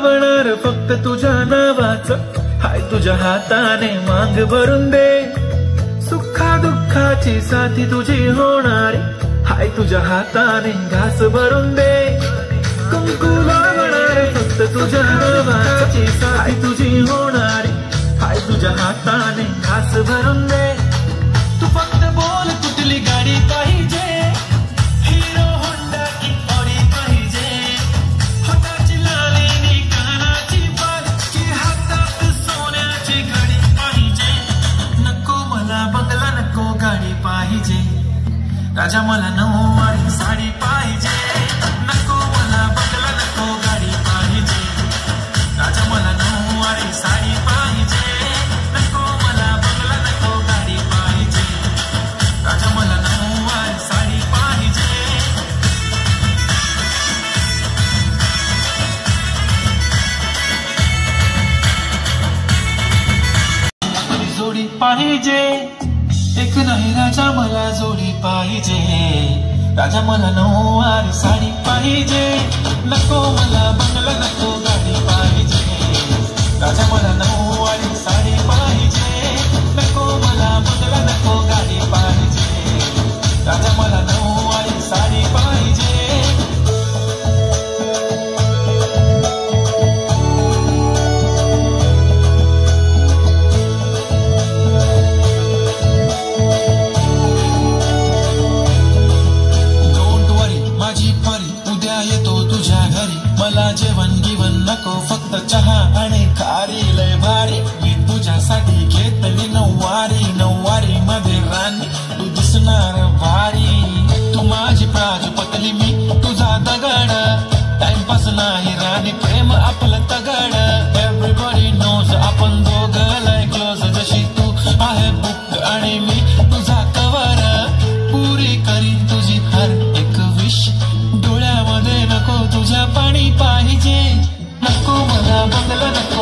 लावणार फक्त तुझ्या नावाचं, हाय तुझ्या हाताने मांग भरून दे. सुखा दुःखाची साथी तुझी होणारी, हाय तुझ्या हाताने घास भरून दे. कुंकू लावणार फक्त तुझ्या नावाची साथी तुझी होणारी, हाय तुझ्या हाताने घास भरून दे. तू फक्त बोल कुठली गाडी पाहिजे, हिरो होंडा की ऑडी पाहिजे. हाताची लाली कानाची बाल की हातात सोन्याची घडी पाहिजे. नको मला बंगला नको गाडी पाहिजे, राजा मला नऊवारी साडी पाहिजे. नको मला बंगला नको गाडी पाहिजे, राजा मला नऊवारी साडी पाहिजे. नको मला बंगला नको गाडी पाहिजे, राजा मला नऊवारी साडी पाहिजे. जोडी पाहिजे, एक नाही राजा मला जोडी पाहिजे. राजा मला नऊवारी साडी पाहिजे. नको मला बंगला नको गाडी पाहिजे, राजा मला नऊवारी साडी पाहिजे. नको मला बंगला नको गाडी पाहिजे, राजा मला नऊवारी साडी पाहिजे. मला जेवण गिवण नको, फक्त चहा आणि खारी लय भारी. मी तुझ्यासाठी घेतली नऊवारी, नऊवारी मध्ये राणी तू दिसणार भारी. तू माझी प्राजपतली, मी तुझा दगड. टाइमपास नाही राणी, प्रेम आपलं तगड. एव्हरीबडी नोज आपण दोघं लय क्लोज, जशी तू आहे बुक आणि मी तुझा कवर. पुरी करीन तुझी हर एक विश, डोळ्यामध्ये नको तुझ्या पाणी पाहिजे. नको मला बंगला नको